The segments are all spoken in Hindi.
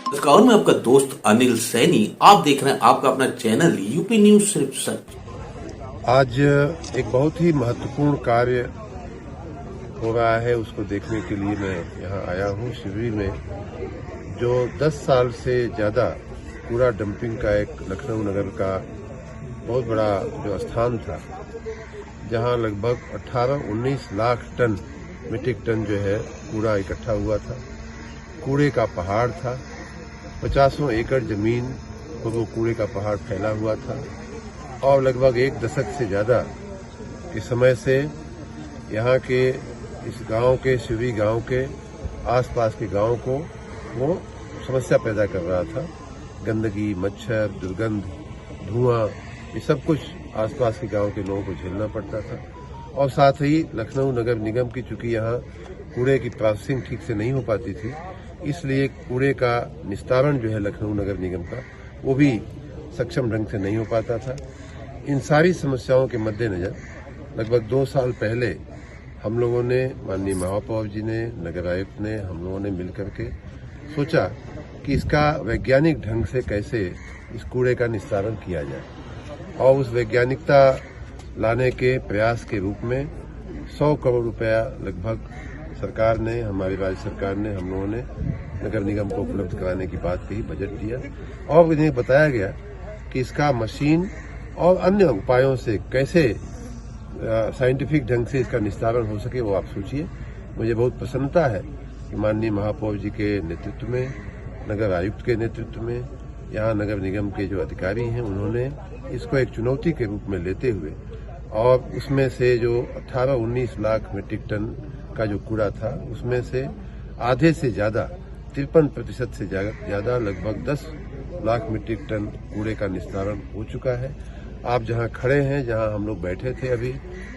नमस्कार, मैं आपका दोस्त अनिल सैनी। आप देख रहे हैं आपका अपना चैनल यूपी न्यूज सिर्फ सच। आज एक बहुत ही महत्वपूर्ण कार्य हो रहा है, उसको देखने के लिए मैं यहाँ आया हूँ। शिविर में जो 10 साल से ज़्यादा कूड़ा डंपिंग का एक लखनऊ नगर का बहुत बड़ा जो स्थान था, जहाँ लगभग 18-19 लाख टन मीट्रिक टन जो है कूड़ा इकट्ठा हुआ था। कूड़े का पहाड़ था, 50 एकड़ जमीन पर वो कूड़े का पहाड़ फैला हुआ था और लगभग 1 दशक से ज़्यादा के समय से यहाँ के इस गांव के शिवरी गांव के आसपास के गांव को वो समस्या पैदा कर रहा था। गंदगी, मच्छर, दुर्गंध, धुआं, ये सब कुछ आसपास के गांव के लोगों को झेलना पड़ता था। और साथ ही लखनऊ नगर निगम की, चूंकि यहाँ कूड़े की प्रोसेसिंग ठीक से नहीं हो पाती थी, इसलिए कूड़े का निस्तारण जो है लखनऊ नगर निगम का, वो भी सक्षम ढंग से नहीं हो पाता था। इन सारी समस्याओं के मद्देनजर लगभग 2 साल पहले हम लोगों ने, माननीय महापौर जी ने, नगर आयुक्त ने, हम लोगों ने मिलकर के सोचा कि इसका वैज्ञानिक ढंग से कैसे इस कूड़े का निस्तारण किया जाए। और उस वैज्ञानिकता लाने के प्रयास के रूप में 100 करोड़ रुपया लगभग सरकार ने, हमारी राज्य सरकार ने, हम लोगों ने नगर निगम को उपलब्ध कराने की बात कही, बजट दिया और इन्हें बताया गया कि इसका मशीन और अन्य उपायों से कैसे साइंटिफिक ढंग से इसका निस्तारण हो सके, वो आप सोचिए। मुझे बहुत प्रसन्नता है कि माननीय महापौर जी के नेतृत्व में, नगर आयुक्त के नेतृत्व में, यहाँ नगर निगम के जो अधिकारी हैं, उन्होंने इसको एक चुनौती के रूप में लेते हुए और उसमें से जो 18-19 लाख मीट्रिक टन का जो कूड़ा था, उसमें से आधे से ज़्यादा 53% से ज़्यादा लगभग 10 लाख मीट्रिक टन कूड़े का निस्तारण हो चुका है। आप जहां खड़े हैं, जहां हम लोग बैठे थे अभी,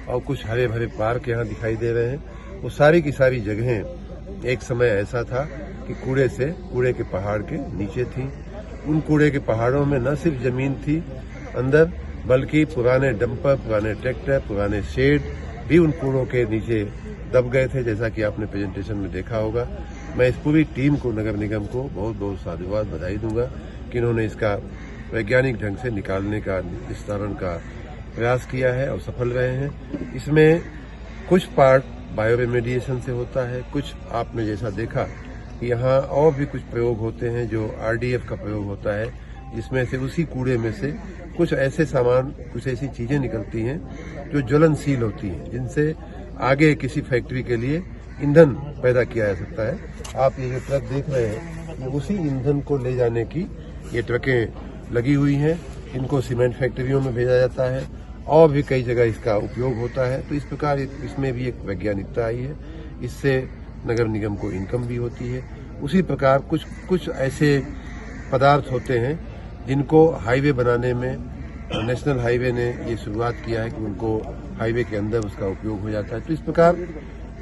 और कुछ हरे भरे पार्क यहाँ दिखाई दे रहे हैं, वो सारी की सारी जगहें एक समय ऐसा था कि कूड़े के पहाड़ के नीचे थी। उन कूड़े के पहाड़ों में न सिर्फ जमीन थी अंदर, बल्कि पुराने डंपर, पुराने ट्रैक्टर, पुराने शेड भी उन कूड़ों के नीचे दब गए थे, जैसा कि आपने प्रेजेंटेशन में देखा होगा। मैं इस पूरी टीम को, नगर निगम को बहुत बहुत साधुवाद, बधाई दूंगा कि इन्होंने इसका वैज्ञानिक ढंग से निकालने का, निस्तारण का प्रयास किया है और सफल रहे हैं। इसमें कुछ पार्ट बायो रेमेडिएशन से होता है, कुछ आपने जैसा देखा कि यहाँ और भी कुछ प्रयोग होते हैं जो RDF का प्रयोग होता है, जिसमें से उसी कूड़े में से कुछ ऐसे सामान, कुछ ऐसी चीजें निकलती हैं जो ज्वलनशील होती हैं, जिनसे आगे किसी फैक्ट्री के लिए ईंधन पैदा किया जा सकता है। आप ये जो ट्रक देख रहे हैं, उसी ईंधन को ले जाने की ये ट्रकें लगी हुई हैं। इनको सीमेंट फैक्ट्रियों में भेजा जाता है और भी कई जगह इसका उपयोग होता है। तो इस प्रकार इसमें भी एक वैज्ञानिकता आई है, इससे नगर निगम को इनकम भी होती है। उसी प्रकार कुछ ऐसे पदार्थ होते हैं जिनको हाईवे बनाने में, नेशनल हाईवे ने ये शुरुआत किया है कि उनको हाईवे के अंदर उसका उपयोग हो जाता है। तो इस प्रकार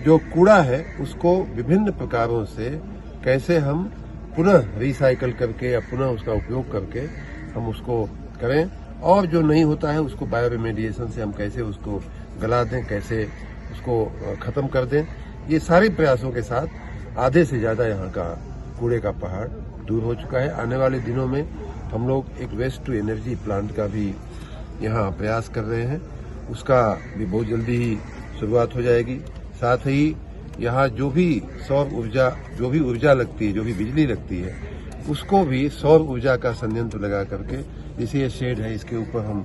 जो कूड़ा है उसको विभिन्न प्रकारों से कैसे हम पुनः रिसाइकल करके या पुनः उसका उपयोग करके हम उसको करें, और जो नहीं होता है उसको बायो रेमेडिएशन से हम कैसे उसको गला दें, कैसे उसको खत्म कर दें। ये सारे प्रयासों के साथ आधे से ज्यादा यहाँ का कूड़े का पहाड़ दूर हो चुका है। आने वाले दिनों में हम लोग एक वेस्ट टू एनर्जी प्लांट का भी यहाँ प्रयास कर रहे हैं, उसका भी बहुत जल्दी ही शुरुआत हो जाएगी। साथ ही यहाँ जो भी सौर ऊर्जा, जो भी ऊर्जा लगती है, जो भी बिजली लगती है, उसको भी सौर ऊर्जा का संयंत्र लगा करके, जैसे ये शेड है, इसके ऊपर हम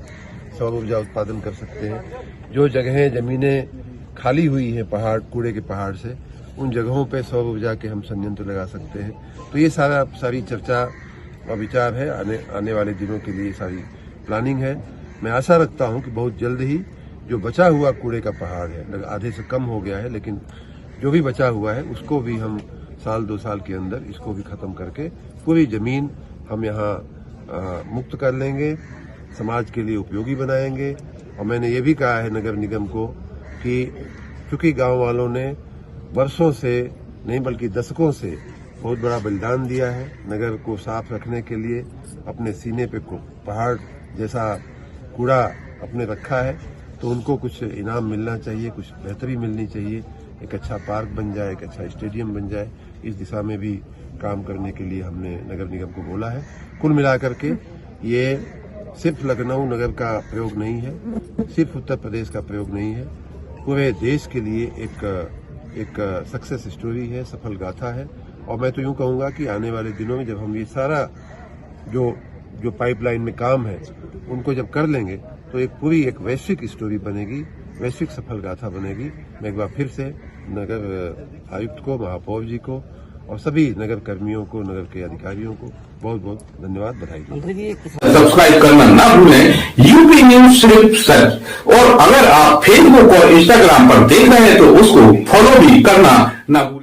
सौर ऊर्जा उत्पादन कर सकते हैं। जो जगहें, जमीनें खाली हुई हैं पहाड़, कूड़े के पहाड़ से, उन जगहों पे सौर ऊर्जा के हम संयंत्र लगा सकते हैं। तो ये सारी चर्चा और विचार है, आने वाले दिनों के लिए सारी प्लानिंग है। मैं आशा रखता हूं कि बहुत जल्द ही जो बचा हुआ कूड़े का पहाड़ है, आधे से कम हो गया है, लेकिन जो भी बचा हुआ है उसको भी हम 1-2 साल के अंदर इसको भी खत्म करके पूरी जमीन हम यहाँ मुक्त कर लेंगे, समाज के लिए उपयोगी बनाएंगे। और मैंने ये भी कहा है नगर निगम को कि चूंकि गांव वालों ने वर्षों से नहीं बल्कि दशकों से बहुत बड़ा बलिदान दिया है नगर को साफ रखने के लिए, अपने सीने पे पहाड़ जैसा कूड़ा अपने रखा है, तो उनको कुछ इनाम मिलना चाहिए, कुछ बेहतरी मिलनी चाहिए। एक अच्छा पार्क बन जाए, एक अच्छा स्टेडियम बन जाए, इस दिशा में भी काम करने के लिए हमने नगर निगम को बोला है। कुल मिलाकर के ये सिर्फ लखनऊ नगर का प्रयोग नहीं है, सिर्फ उत्तर प्रदेश का प्रयोग नहीं है, पूरे देश के लिए एक सक्सेस स्टोरी है, सफल गाथा है। और मैं तो यूं कहूंगा कि आने वाले दिनों में जब हम ये सारा जो पाइपलाइन में काम है उनको जब कर लेंगे तो एक वैश्विक स्टोरी बनेगी, वैश्विक सफल गाथा बनेगी। मैं एक बार फिर से नगर आयुक्त को, महापौर जी को और सभी नगर कर्मियों को, नगर के अधिकारियों को बहुत बहुत धन्यवाद, बधाई। सब्सक्राइब करना ना भूलें यूपी न्यूज सिर्फ सच। और अगर आप फेसबुक और इंस्टाग्राम पर देख रहे हैं तो उसको फॉलो भी करना ना भूलें।